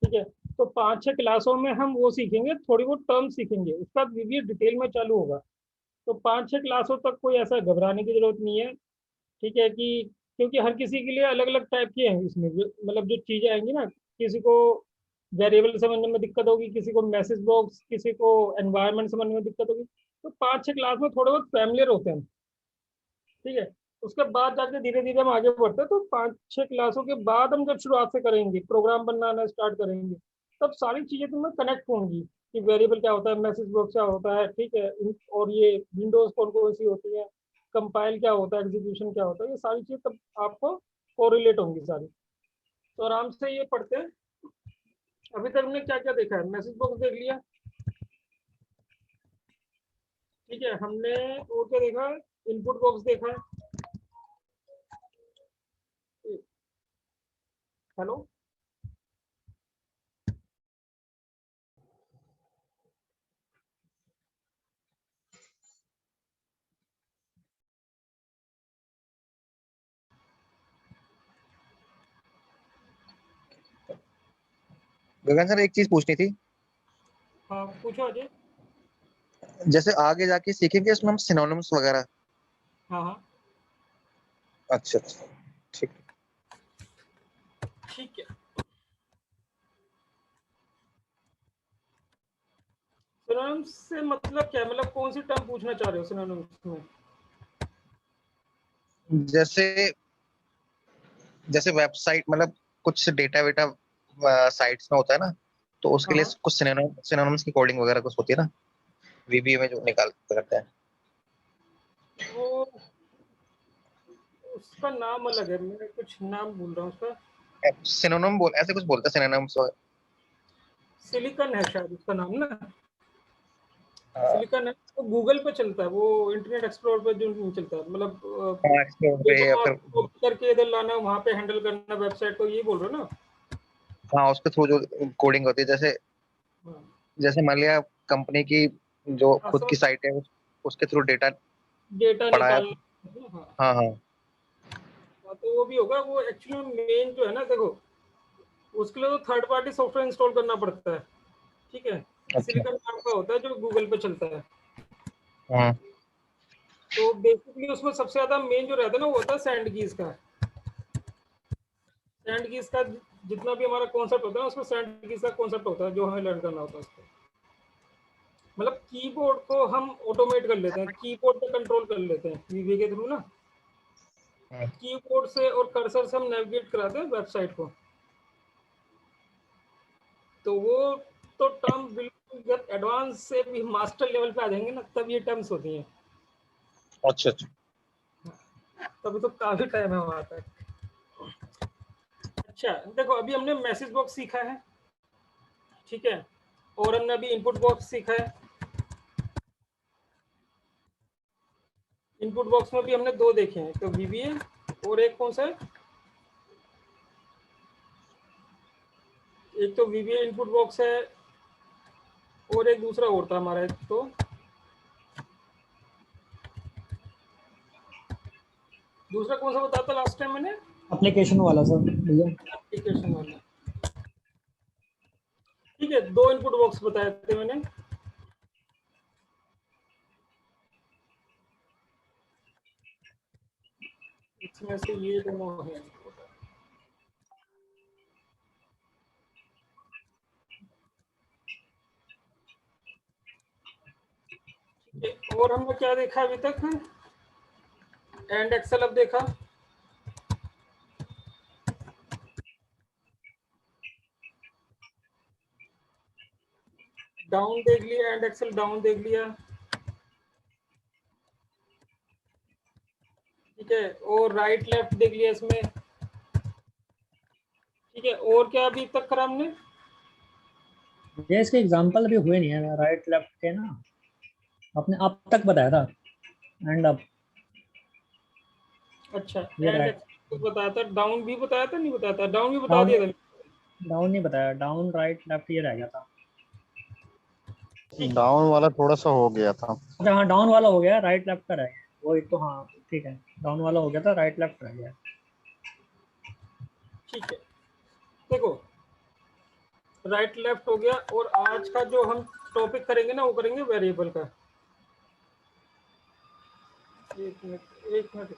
ठीक है। तो 5-6 क्लासों में हम वो सीखेंगे, थोड़ी बहुत टर्म सीखेंगे, उसका बाद वीबीए डिटेल में चालू होगा। तो 5-6 क्लासों तक कोई ऐसा घबराने की जरूरत नहीं है। ठीक है कि क्योंकि हर किसी के लिए अलग अलग टाइप के हैं इसमें मतलब जो चीजें आएंगी ना, किसी को वेरिएबल समझने में दिक्कत होगी, किसी को मैसेज बॉक्स, किसी को एनवायरनमेंट समझने में दिक्कत होगी। तो 5-6 क्लास में थोड़े बहुत फैमिलियर होते हैं। ठीक है। उसके बाद जाके धीरे धीरे हम आगे बढ़ते हैं। तो 5-6 क्लासों के बाद हम जब शुरुआत से करेंगे, प्रोग्राम बनाना स्टार्ट करेंगे, तब सारी चीजें तुम्हें कनेक्ट होंगी कि वेरिएबल क्या होता है, मैसेज बॉक्स क्या होता है। ठीक है। और ये विंडोज कौन कौन सी होती है, कंपाइल क्या होता है, एग्जीक्यूशन क्या होता है, ये सारी चीजें तब आपको कोरिलेट होंगी सारी। तो आराम से ये पढ़ते हैं। अभी तक हमने क्या क्या देखा है, मैसेज बॉक्स देख लिया। ठीक है। हमने और क्या देखा, इनपुट बॉक्स देखा है। हेलो। गगन सर, एक चीज पूछनी थी। हाँ पूछो अजय। जैसे आगे जाके सीखेंगे इसमें हम सिनोनिम्स वगैरह। हाँ हाँ अच्छा अच्छा, ठीक। ठीक है। सिनोनिम्स से मतलब क्या है? मतलब कौन सी टर्म पूछना चाह रहे हो सिनोनिम्स में? जैसे जैसे वेबसाइट, मतलब कुछ डेटा वेटा साइट्स में होता है ना, तो उसके हाँ लिए हाँ। कुछ सिनोनिम्स की कोडिंग वगैरह कुछ होती है ना, वीबीए में जो निकाल करते हैं। वो उसका नाम अलग है, मैं कुछ नाम भूल रहा हूँ उसका। सिनोनिम बोल ऐसे कुछ बोलते हैं सिनोनिम्स। सिलिकन है शायद उसका नाम ना। हाँ, सिलिकन है, वो गूगल पे चलता है, वो इंटरनेट एक्सप्लोरर पे जो नहीं चलता है। मतलब एक्सप्लोर पे डेटा या को फिर कॉपी करके इधर लाना, वहाँ पे हैंडल करना वेबसाइट को, यही बोल रहे हो ना? हाँ, उसके थ्रू जो कोडिंग होती है, जैसे हाँ जैसे मान लिया कंपनी की जो हाँ, खुद की समझ। साइट है उसके थ्रू डेटा डेटा पढ़ाया। निकालना। हाँ हाँ हाँ। हाँ, तो वो भी होगा। वो एक्चुअली मेन जो है ना, देखो, उसके लिए तो थर्ड पार्टी सॉफ्टवेयर इंस्टॉल करना पड़ता है। ठीक है। अच्छा। सिलिकन नाम का होता है जो गूगल पे चलता है। हाँ। तो बेसिकली उसमें सबसे ज्यादा मेन जो रहता है ना, वो होता है सैंड कीज का। सैंड कीज का जितना भी हमारा कॉन्सेप्ट होता है ना, उसमें सैंड कीज का कॉन्सेप्ट होता है जो हमें लर्न करना होता है उसको। मतलब कीबोर्ड को हम ऑटोमेट कर लेते हैं, कीबोर्ड पे कंट्रोल कर लेते हैं वीबी के थ्रू ना। हाँ। कीबोर्ड से और कर्सर से हम नेविगेट कराते हैं वेबसाइट को। तो वो तो टर्म बिल्कुल जब एडवांस से भी मास्टर लेवल पे आ जाएंगे ना, तब ये टर्म्स होती हैं। अच्छा अच्छा। तभी तो काफी टाइम है वहां तक। अच्छा देखो, अभी हमने मैसेज बॉक्स सीखा है। ठीक है। और हमने अभी इनपुट बॉक्स सीखा है। इनपुट बॉक्स में भी हमने दो देखे हैं, तो वीबीए और एक कौन सा है, एक तो वीबीए इनपुट बॉक्स है, और एक दूसरा और था हमारा, एक तो दूसरा कौन सा बताया था लास्ट टाइम मैंने? एप्लीकेशन वाला सर भैया। एप्लीकेशन वाला। ठीक है, दो इनपुट बॉक्स बताए थे मैंने। इसमें से ये दोनों है। ठीक है, और हमने क्या देखा अभी तक? एंड एक्सेल अब देखा। डाउन देख लिया, एंड एक्सेल डाउन देख लिया। ठीक है, और राइट लेफ्ट देख लिया इसमें। ठीक है, और क्या अभी तक करा हमने? ये इसके एग्जांपल अभी हुए नहीं है राइट लेफ्ट के ना, आपने अब तक बताया था एंड अब अच्छा, ये एंड राइट। एक्सेल तो बताया था, डाउन भी बताया था, नहीं बताया था? डाउन भी बता डाउन दिया था। डाउन नहीं बताया, डाउन राइट लेफ्ट ये रह गया था। ठीक है। डाउन वाला थोड़ा सा हो गया था। अच्छा हाँ, डाउन वाला हो गया, राइट लेफ्ट का रह गया वो एक तो। हाँ ठीक है, डाउन वाला हो गया था, राइट लेफ्ट रह गया। ठीक है, देखो, राइट लेफ्ट हो गया। और आज का जो हम टॉपिक करेंगे ना वो करेंगे वेरिएबल का। एक मिनट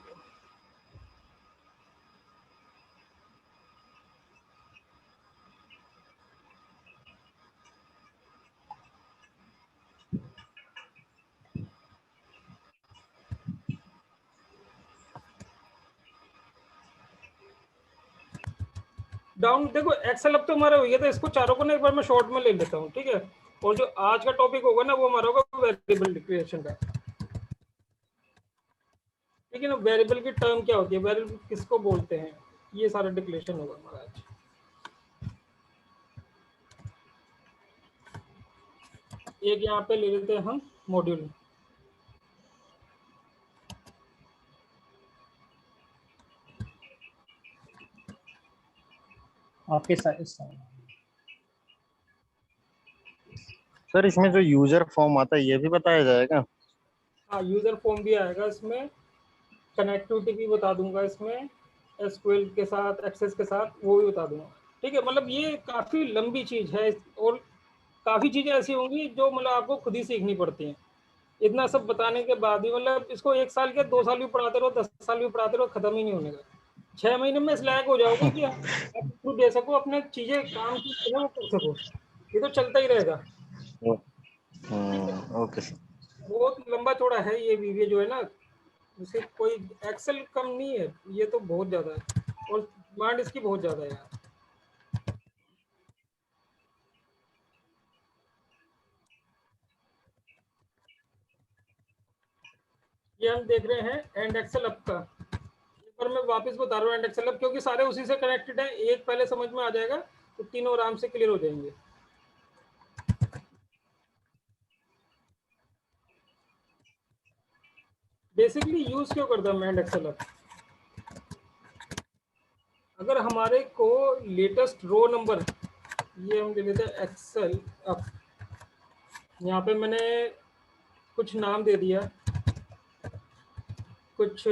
डाउन देखो, एक्सेल अब तो हमारा हो गया था, इसको चारों को ना एक बार मैं शॉर्ट में ले लेता हूँ, ठीक है। और जो आज का टॉपिक होगा ना वो हमारा होगा वेरिएबल डिक्लेरेशन का, ठीक है ना। वेरिएबल की टर्म क्या होती है, वेरिएबल किसको बोलते हैं, ये सारा डिक्लेरेशन होगा हमारा आज। एक यहाँ पे ले लेते हैं हम मॉड्यूल, आपके साइड। सर इसमें जो यूजर फॉर्म आता है ये भी बताया जाएगा? हाँ यूजर फॉर्म भी आएगा इसमें, कनेक्टिविटी भी बता दूंगा इसमें, एसक्यूएल के साथ एक्सेस के साथ वो भी बता दूंगा, ठीक है। मतलब ये काफ़ी लंबी चीज़ है और काफ़ी चीज़ें ऐसी होंगी जो मतलब आपको खुद ही सीखनी पड़ती हैं। इतना सब बताने के बाद भी मतलब इसको 1 साल के 2 साल भी पढ़ाते रहो, 10 साल भी पढ़ाते रहो, खत्म ही नहीं होने का। 6 महीने में इस लायक हो जाओगे कि आप खुद दे सको, अपने चीज़ें काम की वो कर सको। ये तो चलता ही रहेगा। Okay sir. बहुत लंबा चौड़ा है ये वीडियो जो है ना, उसे कोई एक्सेल कम नहीं है, ये तो बहुत ज़्यादा है और डिमांड इसकी बहुत ज़्यादा है यार। ये हम देख रहे हैं एंड एक्सेल अप का। एक बार मैं वापस बता रहा हूँ एंड एक्सेल अप, क्योंकि सारे उसी से कनेक्टेड है। एक पहले समझ में आ जाएगा तो तीनों आराम से क्लियर हो जाएंगे। बेसिकली यूज क्यों करता हूँ मैं एंड एक्सेल अप, अगर हमारे को लेटेस्ट रो नंबर, ये हम ले लेते हैं एक्सेल अप, यहाँ पे मैंने कुछ नाम दे दिया, कुछ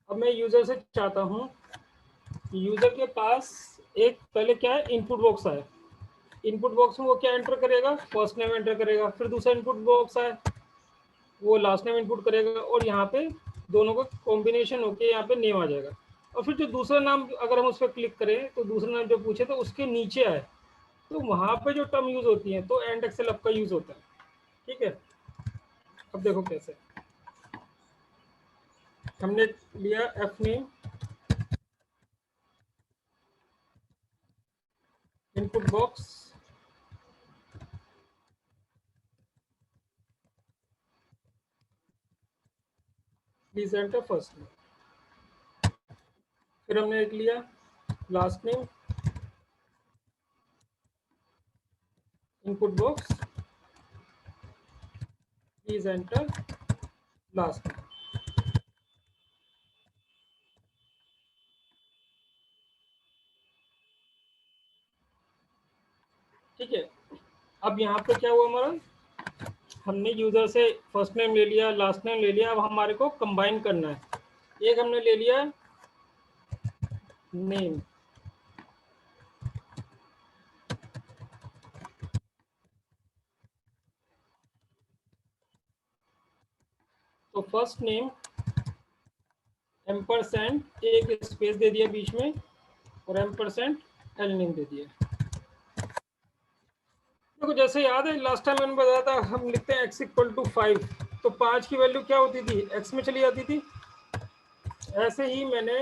अब मैं यूजर से चाहता हूँ, यूजर के पास एक पहले क्या है, इनपुट बॉक्स है। इनपुट बॉक्स में वो क्या एंटर करेगा, फर्स्ट नेम एंटर करेगा। फिर दूसरा इनपुट बॉक्स है, वो लास्ट नेम इनपुट करेगा और यहाँ पे दोनों का कॉम्बिनेशन होके यहाँ पे नेम आ जाएगा। और फिर जो दूसरा नाम अगर हम उस पर क्लिक करें तो दूसरा नाम जो पूछे तो उसके नीचे आए, तो वहाँ पे जो टर्म यूज होती है तो एंड एक्सेल अप का यूज होता है, ठीक है। अब देखो कैसे हमने लिया F name, input box, please enter first name. फिर हमने एक लिया last name, input box, please enter last name, ठीक है। अब यहाँ पे क्या हुआ हमारा, हमने यूजर से फर्स्ट नेम ले लिया, लास्ट नेम ले लिया। अब हमारे को कंबाइन करना है। एक हमने ले लिया नेम, तो फर्स्ट नेम एम्परसेंड एक स्पेस दे दिया बीच में और एम्परसेंड एल नेम दे दिया। देखो जैसे याद है लास्ट टाइम मैंने बताया था, हम लिखते हैं x इक्वल टू 5, तो 5 की वैल्यू क्या होती थी, x में चली जाती थी। ऐसे ही मैंने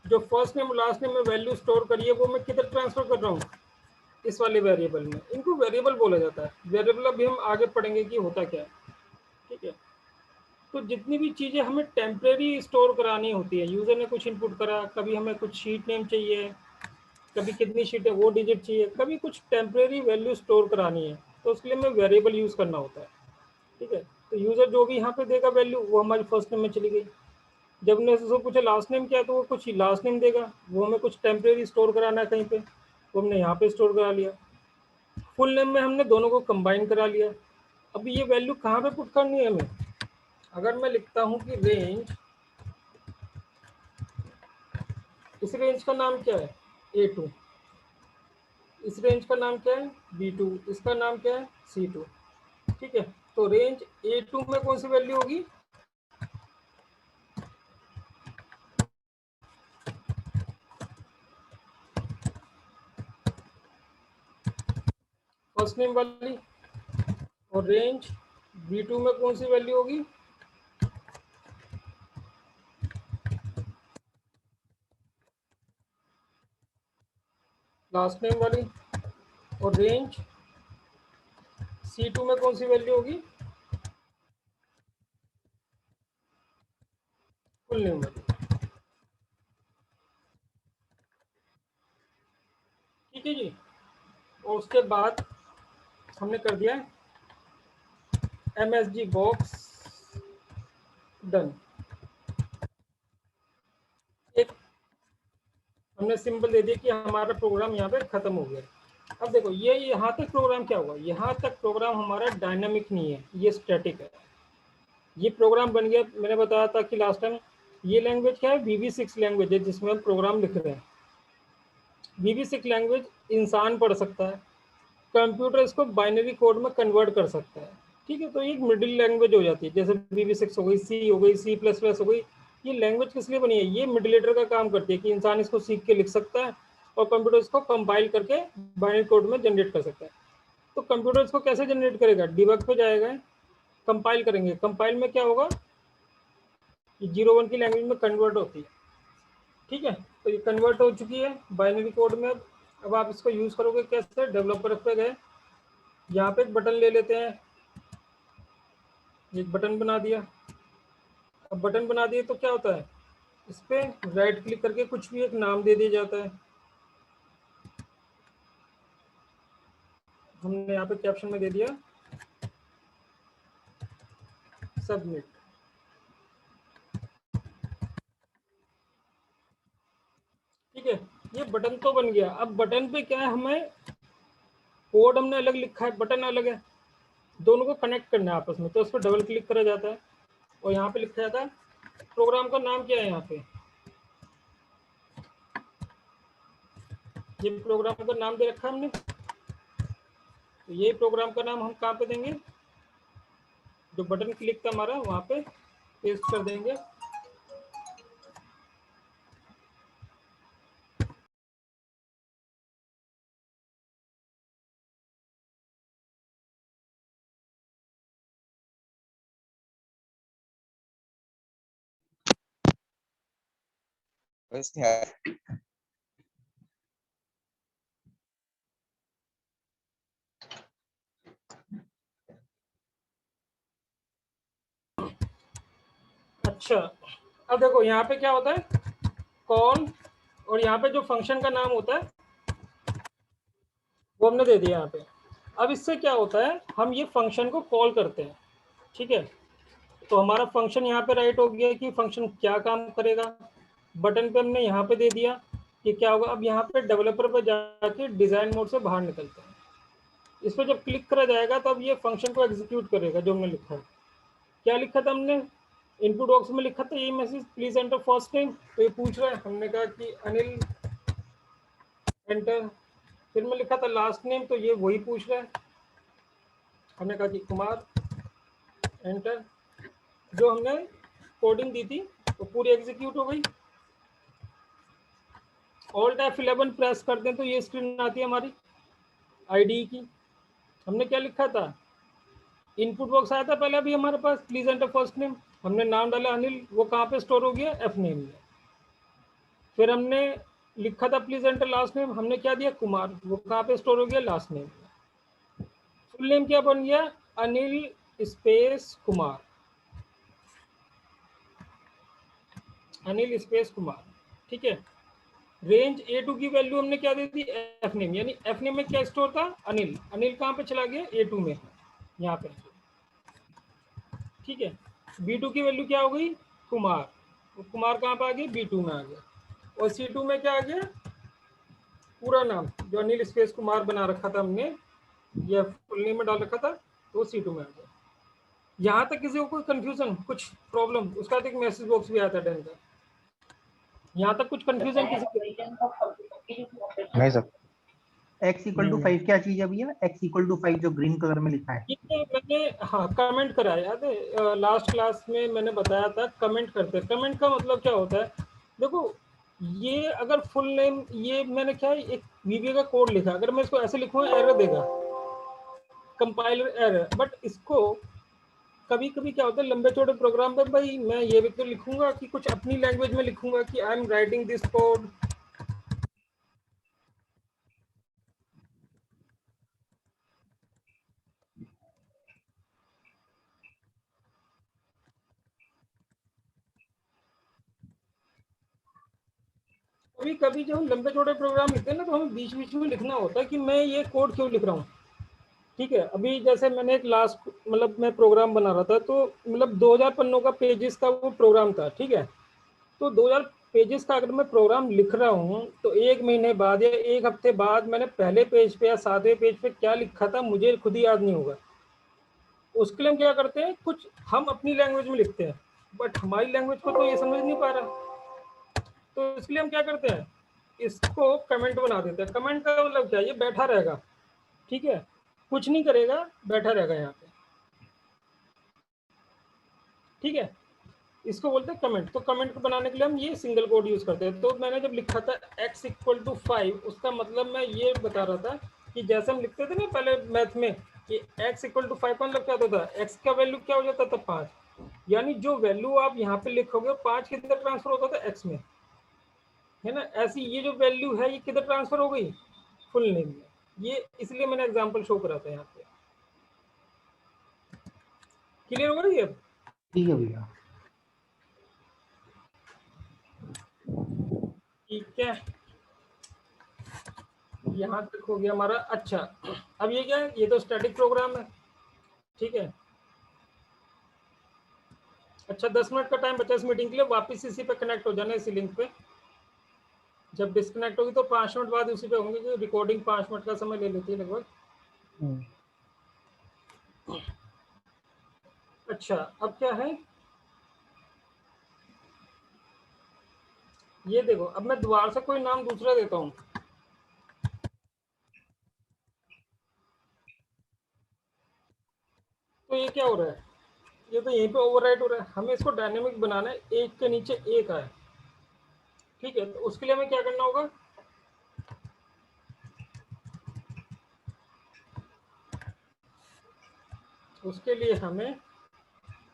जो फर्स्ट नेम लास्ट नेम में वैल्यू स्टोर करी है वो मैं किधर ट्रांसफर कर रहा हूँ, इस वाले वेरिएबल में। इनको वेरिएबल बोला जाता है। वेरिएबल अभी हम आगे पढ़ेंगे कि होता क्या है, ठीक है। तो जितनी भी चीज़ें हमें टेम्परेरी स्टोर करानी होती है, यूज़र ने कुछ इनपुट करा, कभी हमें कुछ शीट नेम चाहिए, कभी कितनी शीट है वो डिजिट चाहिए, कभी कुछ टेम्परेरी वैल्यू स्टोर करानी है, तो उसके लिए हमें वेरिएबल यूज़ करना होता है, ठीक है। तो यूज़र जो भी यहाँ पे देगा वैल्यू वो हमारी फर्स्ट नेम में चली गई। जब ने उसको पूछा लास्ट नेम क्या है तो वो कुछ लास्ट नेम देगा, वो हमें कुछ टेम्परेरी स्टोर कराना है कहीं पे, तो हमने यहाँ पे स्टोर करा लिया। फुल नेम में हमने दोनों को कंबाइन करा लिया। अब ये वैल्यू कहाँ पे पुट करनी है हमें? अगर मैं लिखता हूँ कि रेंज, इस रेंज का नाम क्या है? A2, इस रेंज का नाम क्या है? B2, इसका नाम क्या है? C2। ठीक है, तो रेंज A2 में कौन सी वैल्यू होगी? फर्स्ट नेम वाली। और रेंज B2 में कौन सी वैल्यू होगी? लास्ट नेम वाली। और रेंज C2 में कौन सी वैल्यू होगी? फुल नेम वाली। ठीक है जी। और उसके बाद हमने कर दिया MSG बॉक्स डन। एक हमने सिंबल दे दिया कि हमारा प्रोग्राम यहाँ पे खत्म हो गया। अब देखो ये यहाँ तक प्रोग्राम क्या हुआ? यहाँ तक प्रोग्राम हमारा डायनामिक नहीं है, ये स्टैटिक है। ये प्रोग्राम बन गया, मैंने बताया था कि लास्ट टाइम, ये लैंग्वेज क्या है? VB6 लैंग्वेज है जिसमें हम प्रोग्राम लिख रहे हैं। VB6 लैंग्वेज इंसान पढ़ सकता है, कंप्यूटर इसको बाइनरी कोड में कन्वर्ट कर सकता है। ठीक है, तो एक मिडिल लैंग्वेज हो जाती है, जैसे VB6 हो गई, C हो गई, C++ हो गई। ये लैंग्वेज किस लिए बनी है? ये मिडिलेटर का काम करती है कि इंसान इसको सीख के लिख सकता है और कंप्यूटर इसको कंपाइल करके बाइनरी कोड में जनरेट कर सकता है। तो कंप्यूटर इसको कैसे जनरेट करेगा? डिबग पे जाएगा, कंपाइल करेंगे। कंपाइल में क्या होगा? 0-1 की लैंग्वेज में कन्वर्ट होती है। ठीक है, तो ये कन्वर्ट हो चुकी है बाइनरी कोड में। अब आप इसको यूज करोगे कैसे? डेवलपर पे गए, यहाँ पे एक बटन ले लेते हैं, एक बटन बना दिया। अब बटन बना दिए तो क्या होता है? इस पे राइट क्लिक करके कुछ भी एक नाम दे दिया जाता है। हमने यहाँ पे कैप्शन में दे दिया सबमिट। ठीक है, ये बटन तो बन गया। अब बटन पे क्या है? हमें कोड हमने अलग लिखा है, बटन अलग है, दोनों को कनेक्ट करना है आपस में। तो उस पर डबल क्लिक करा जाता है और यहाँ पे लिखा जाता है प्रोग्राम का नाम क्या है। यहाँ पे ये प्रोग्राम का नाम दे रखा है हमने, तो ये प्रोग्राम का नाम हम कहाँ पे देंगे? जो बटन क्लिक था हमारा, वहाँ पे पेस्ट कर देंगे। वैसे है। अच्छा, अब देखो यहाँ पे क्या होता है? कॉल, और यहाँ पे जो फंक्शन का नाम होता है वो हमने दे दिया यहाँ पे। अब इससे क्या होता है? हम ये फंक्शन को कॉल करते हैं। ठीक है, तो हमारा फंक्शन यहाँ पे राइट हो गया कि फंक्शन क्या काम करेगा। बटन पे हमने यहाँ पे दे दिया कि क्या होगा। अब यहाँ पे डेवलपर पे जाके डिजाइन मोड से बाहर निकलते हैं। इस पर जब क्लिक करा जाएगा तब ये फंक्शन को एग्जीक्यूट करेगा जो हमने लिखा है। क्या लिखा था हमने? इनपुट बॉक्स में लिखा था ये message, please enter first name. तो ये पूछ रहा है, हमने कहा कि अनिल एंटर। फिर मैं लिखा था लास्ट नेम, तो ये वही पूछ रहा है, हमने कहा कि कुमार एंटर। जो हमने कोडिंग दी थी वो पूरी एग्जीक्यूट हो गई। ऑल्ट F11 प्रेस कर दें तो ये स्क्रीन आती है हमारी आईडी की। हमने क्या लिखा था? इनपुट बॉक्स आया था पहले अभी हमारे पास, प्लीज एंटर फर्स्ट नेम। हमने नाम डाला अनिल, वो कहाँ पे स्टोर हो गया? F नेम में। फिर हमने लिखा था प्लीज एंटर लास्ट नेम, हमने क्या दिया? कुमार, वो कहाँ पे स्टोर हो गया? लास्ट नेम में। फुल नेम क्या बन गया? Anil space Kumar, Anil space Kumar. ठीक है, रेंज A2 की वैल्यू हमने क्या दे दी? F नेम, यानी F नेम में क्या स्टोर था? अनिल। अनिल कहाँ पे चला गया? A2 में, यहाँ पे। ठीक है, B2 की वैल्यू क्या हो गई? कुमार। कुमार कहाँ पे आ गई? B2 में आ गया। और C2 में क्या आ गया? पूरा नाम जो अनिल स्पेस कुमार बना रखा था हमने, ये फुल नेम में डाल रखा था तो C2 में आ गया। यहाँ तक किसी को कोई कंफ्यूजन, कुछ प्रॉब्लम? उसका एक मैसेज बॉक्स भी आता है 10 का। यहाँ तक कुछ कंफ्यूजन किसी नहीं सर। x इक्वल टू 5 क्या चीज है भैया? x इक्वल टू 5 जो ग्रीन कलर में लिखा है, ये मैंने हाँ कमेंट करा है, याद है लास्ट क्लास में मैंने बताया था कमेंट करते। कमेंट का मतलब क्या होता है? देखो ये अगर फुल नेम, ये मैंने क्या है एक VBA का कोड लिखा, अगर मैं इसको ऐसे लिखूँ एरर देगा, कंपाइलर एरर। बट इसको कभी कभी क्या होता है लंबे चौड़े प्रोग्राम पे, भाई मैं ये भी तो लिखूंगा कि कुछ अपनी लैंग्वेज में लिखूंगा कि I am writing this code. कभी कभी जब हम लंबे चौड़े प्रोग्राम लिखते हैं ना, तो हमें बीच बीच में लिखना होता है कि मैं ये कोड क्यों लिख रहा हूँ। ठीक है, अभी जैसे मैंने एक लास्ट मतलब मैं प्रोग्राम बना रहा था, तो मतलब 2000 पन्नों का पेजेस का वो प्रोग्राम था। ठीक है, तो 2000 पेजेस का अगर मैं प्रोग्राम लिख रहा हूँ, तो 1 महीने बाद या 1 हफ्ते बाद मैंने पहले पेज पे या 7वें पेज पे क्या लिखा था मुझे खुद ही याद नहीं होगा। उसके लिए हम क्या करते हैं, कुछ हम अपनी लैंग्वेज में लिखते हैं, बट हमारी लैंग्वेज को तो ये समझ नहीं पा रहा। तो इसके लिए हम क्या करते हैं, इसको कमेंट बना देते हैं। कमेंट का मतलब क्या है, ये बैठा रहेगा। ठीक है, कुछ नहीं करेगा, बैठा रहेगा यहाँ पे। ठीक है, इसको बोलते हैं कमेंट। तो कमेंट को बनाने के लिए हम ये सिंगल कोड यूज करते हैं। तो मैंने जब लिखा था x इक्वल टू 5, उसका मतलब मैं ये बता रहा था कि जैसे हम लिखते थे ना पहले मैथ में कि x इक्वल टू 5 का मतलब क्या होता था, x का वैल्यू क्या हो जाता था 5, यानी जो वैल्यू आप यहाँ पे लिखोगे 5 किधर ट्रांसफर होता था, x में, है ना। ऐसी ये जो वैल्यू है ये किधर ट्रांसफर हो गई, फुल नेम में। ये इसलिए मैंने एग्जाम्पल शो करा था यहाँ पे। क्लियर हो गई अब? ठीक है भैया। ठीक है, यहाँ तक हो गया हमारा। अच्छा, अब ये क्या है, ये तो स्टैटिक प्रोग्राम है। ठीक है, अच्छा 10 मिनट का टाइम बचा इस मीटिंग के लिए, वापस इसी पे कनेक्ट हो जाना, इसी लिंक पे। जब डिस्कनेक्ट होगी तो 5 मिनट बाद उसी पे होंगे, क्योंकि रिकॉर्डिंग 5 मिनट का समय ले लेती है लगभग। अच्छा, अब क्या है, ये देखो, अब मैं दोबारा से कोई नाम दूसरा देता हूँ। तो ये क्या हो रहा है, ये तो यहीं पे ओवरराइट हो रहा है। हमें इसको डायनेमिक बनाना है, एक के नीचे एक आए। ठीक है, तो उसके लिए हमें क्या करना होगा, उसके लिए हमें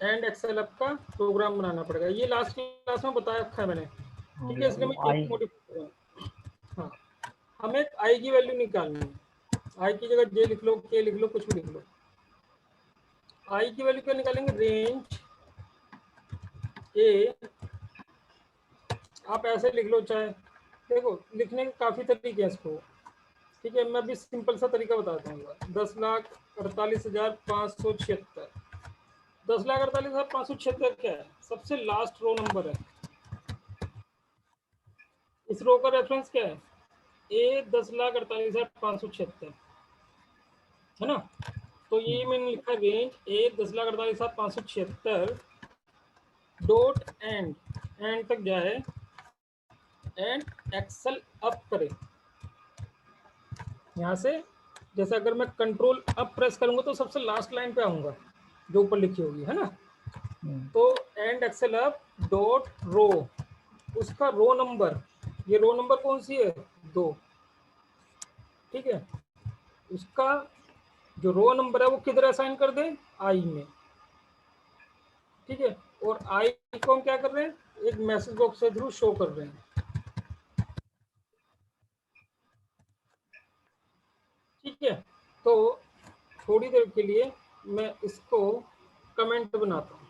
एंड एक्सेल अप का प्रोग्राम बनाना पड़ेगा। ये लास्ट क्लास में बताया रखा है मैंने। ठीक है, इसलिए मैं एक मॉडिफाई करूँगा। हाँ, हमें एक आई की वैल्यू निकालनी है। आई की जगह जे लिख लो, के लिख लो, कुछ भी लिख लो। आई की वैल्यू क्या निकालेंगे, रेंज ए, आप ऐसे लिख लो चाहे, देखो लिखने के काफ़ी तरीके हैं इसको। ठीक है, मैं भी सिंपल सा तरीका बताता हूँ। 10,48,576। 10,48,576 क्या है, सबसे लास्ट रो नंबर है। इस रो का रेफरेंस क्या है, ए 10,48,576, है ना। तो ये मैंने लिखा range A 10,48,576 dot and, and तक जाए, एंड एक्सेल अप करे। यहाँ से जैसे अगर मैं कंट्रोल अप प्रेस करूंगा तो सबसे लास्ट लाइन पे आऊंगा जो ऊपर लिखी होगी, है ना। तो and excel up dot row, उसका रो नंबर, ये रो नंबर कौन सी है, 2। ठीक है, उसका जो रो नंबर है वो किधर असाइन कर दें, आई में। ठीक है, और आई को हम क्या कर रहे हैं, एक मैसेज बॉक्स के थ्रू शो कर रहे हैं। ठीक है, तो थोड़ी देर के लिए मैं इसको कमेंट बनाता हूँ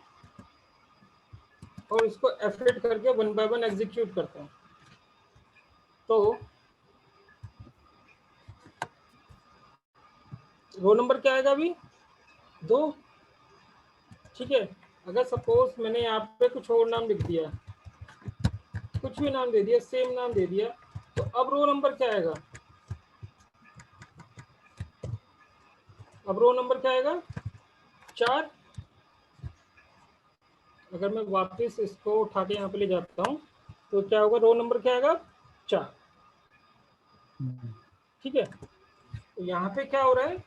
और इसको F8 करके 1 बाय 1 एग्जीक्यूट करता हूँ। तो रो नंबर क्या आएगा अभी, 2। ठीक है, अगर सपोज मैंने यहाँ पे कुछ और नाम लिख दिया, कुछ भी नाम दे दिया, सेम नाम दे दिया, तो अब रो नंबर क्या आएगा, अब रो नंबर क्या आएगा 4। अगर मैं वापस इसको उठा के यहाँ पे ले जाता हूँ तो क्या होगा, रो नंबर क्या आएगा 4। ठीक है, तो यहाँ पे क्या हो रहा है,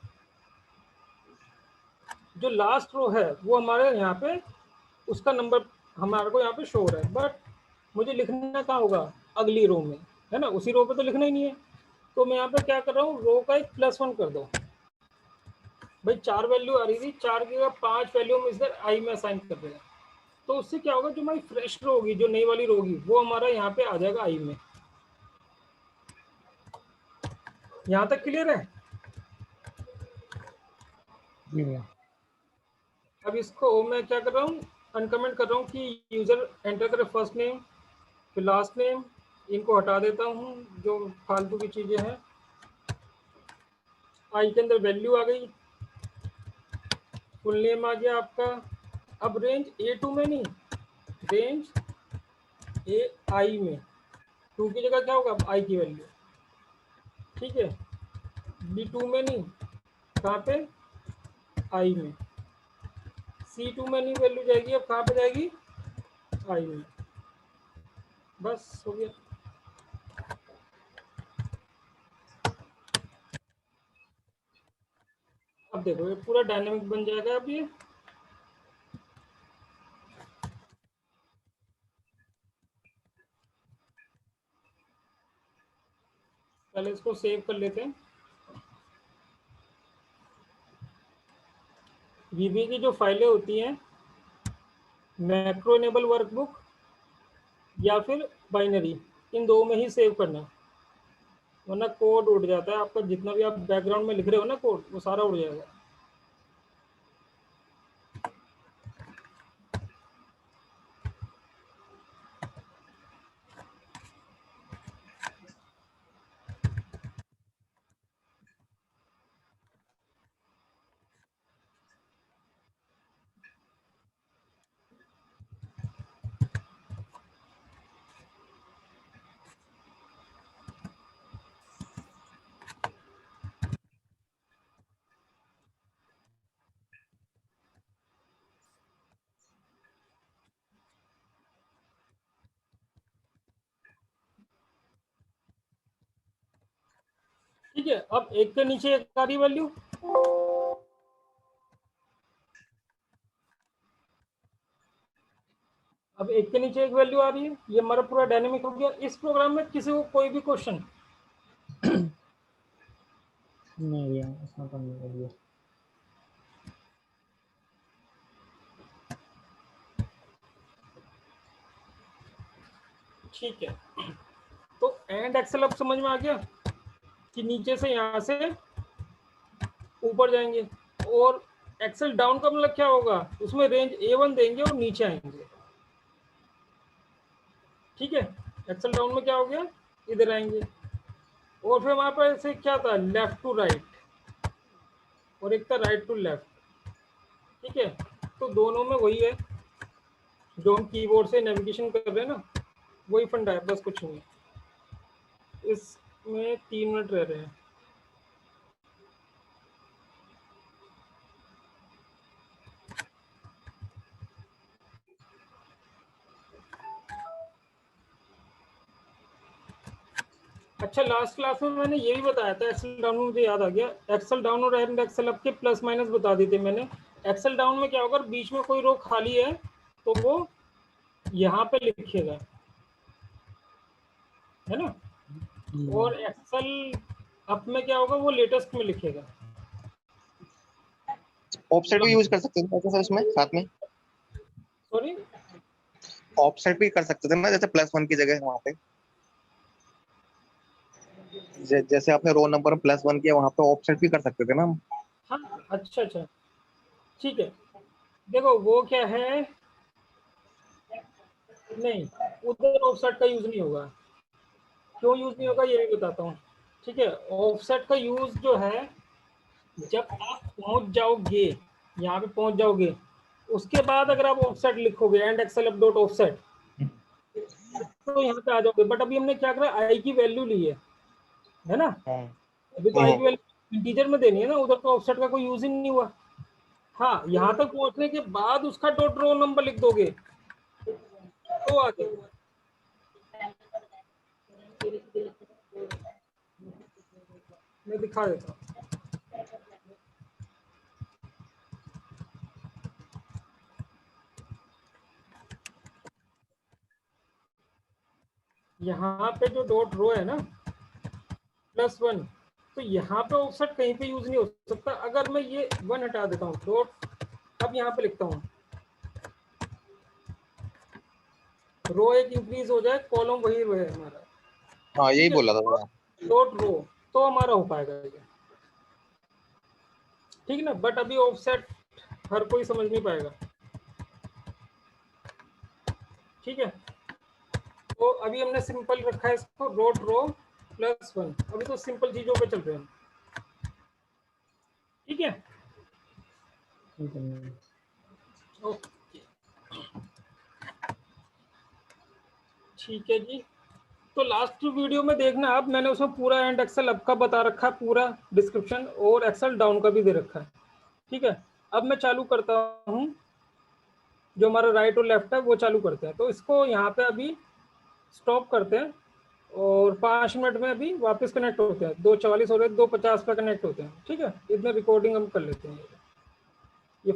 जो लास्ट रो है वो हमारे यहाँ पे उसका नंबर हमारे को यहाँ पे शो हो रहा है, बट मुझे लिखना कहाँ होगा, अगली रो में, है ना, उसी रो पे तो लिखना ही नहीं है। तो मैं यहाँ पे क्या कर रहा हूँ, रो का एक +1 कर दो भाई। 4 वैल्यू आ रही थी, 4 की जगह 5 वैल्यू में इधर आई में असाइन कर देगा। तो उससे क्या होगा, जो हमारी फ्रेश रो होगी, जो नई वाली रो होगी, वो हमारा यहाँ पे आ जाएगा आई में। यहाँ तक क्लियर है? जी भैया। अब इसको मैं क्या कर रहा हूँ, अनकमेंट कर रहा हूँ कि यूजर एंटर करे फर्स्ट नेम फिर लास्ट नेम। इनको हटा देता हूँ जो फालतू की चीजें हैं। आई के अंदर वैल्यू आ गई, फुल नेम आ गया आपका। अब रेंज A2 में नहीं, रेंज AI में, 2 की जगह क्या होगा आई की वैल्यू। ठीक है, B2 में नहीं, कहाँ पे आई में। C2 में नहीं वैल्यू जाएगी, अब कहाँ पे जाएगी आई में। बस हो गया। अब देखो ये पूरा डायनेमिक बन जाएगा। अब ये पहले इसको सेव कर लेते हैं। वीबी की जो फाइलें होती हैं, मैक्रो इनेबल वर्कबुक या फिर बाइनरी, इन दो में ही सेव करना, वरना कोड उड़ जाता है आपका। जितना भी आप बैकग्राउंड में लिख रहे हो ना कोड, वो सारा उड़ जाएगा। ठीक है, अब एक के नीचे एक आ रही वैल्यू। अब एक के नीचे एक वैल्यू आ रही है, ये हमारा पूरा डायनेमिक हो गया। इस प्रोग्राम में किसी को कोई भी क्वेश्चन? नहीं भैया, इसमें तो नहीं है भैया। ठीक है, तो एंड एक्सेल अब समझ में आ गया कि नीचे से यहाँ से ऊपर जाएंगे, और एक्सेल डाउन का मतलब क्या होगा, उसमें रेंज A1 देंगे और नीचे आएंगे। ठीक है, एक्सेल डाउन में क्या हो गया, इधर आएंगे। और फिर हमारे पास ऐसे क्या था, लेफ्ट टू राइट, और एक था राइट टू लेफ्ट। ठीक है, तो दोनों में वही है जो हम कीबोर्ड से नेविगेशन कर रहे हैं ना, वही फंडा है, बस कुछ नहीं। इसमें 3 मिनट रह रहे हैं। अच्छा, लास्ट क्लास में मैंने ये भी बताया था, एक्सेल डाउन में मुझे याद आ गया। एक्सेल डाउन और एंड एक्सेल अप के प्लस माइनस बता दी थी मैंने। एक्सेल डाउन में क्या होगा, बीच में कोई रो खाली है तो वो यहाँ पे लिखेगा, है ना। और एक्सेल अप में क्या होगा, वो लेटेस्ट में लिखेगा। ऑफसेट भी यूज कर सकते थे सर इसमें साथ में। सॉरी, ऑफसेट भी कर सकते थे ना, जैसे +1 की जगह वहां पे जैसे आपने रो नंबर में +1 किया, वहां पे ऑफसेट भी कर सकते थे ना हम। हाँ अच्छा अच्छा, ठीक है। देखो वो क्या है, नहीं, उधर ऑफसेट का यूज नहीं होगा। क्यों यूज नहीं होगा ये भी बताता हूँ। ठीक है, ऑफसेट का यूज जो है, जब आप पहुंच जाओगे, यहाँ पे पहुंच जाओगे, उसके बाद अगर आप ऑफसेट लिखोगे and excel up dot offset, तो यहाँ पे आ जाओगे। बट अभी हमने क्या करा, आई की वैल्यू ली है ना। अभी तो आई की वैल्यू इंटीजर में देनी है ना, उधर तो ऑफसेट का कोई यूज ही नहीं हुआ। हाँ, यहाँ तक पहुंचने के बाद उसका डॉट रो नंबर लिख दोगे तो आगे। मैं दिखा देता हूँ। यहाँ पे जो डॉट रो है ना +1, तो यहाँ पे ऑफसेट कहीं पे यूज नहीं हो सकता। अगर मैं ये 1 हटा देता हूँ डॉट, अब यहाँ पे लिखता हूँ रो एक इंक्रीज हो जाए, कॉलम वही रहे हमारा। हाँ यही बोला था। डॉट रो तो हमारा हो पाएगा ये, ठीक है ना। बट अभी ऑफसेट हर कोई समझ नहीं पाएगा, ठीक है। तो अभी हमने सिंपल रखा है इसको, डॉट रो +1। अभी तो सिंपल चीजों पे चल रहे हैं, ठीक है। ओके, ठीक है जी। तो लास्ट वीडियो में देखना आप, मैंने उसमें पूरा एंड एक्सेल अप का बता रखा है, पूरा डिस्क्रिप्शन, और एक्सेल डाउन का भी दे रखा है, ठीक है। अब मैं चालू करता हूँ, जो हमारा राइट और लेफ्ट है वो चालू करते हैं। तो इसको यहाँ पे अभी स्टॉप करते हैं और 5 मिनट में अभी वापस कनेक्ट होते हैं। 2:44 हो रहे, 2:50 पे कनेक्ट होते हैं, ठीक है। इतना रिकॉर्डिंग हम कर लेते हैं। ये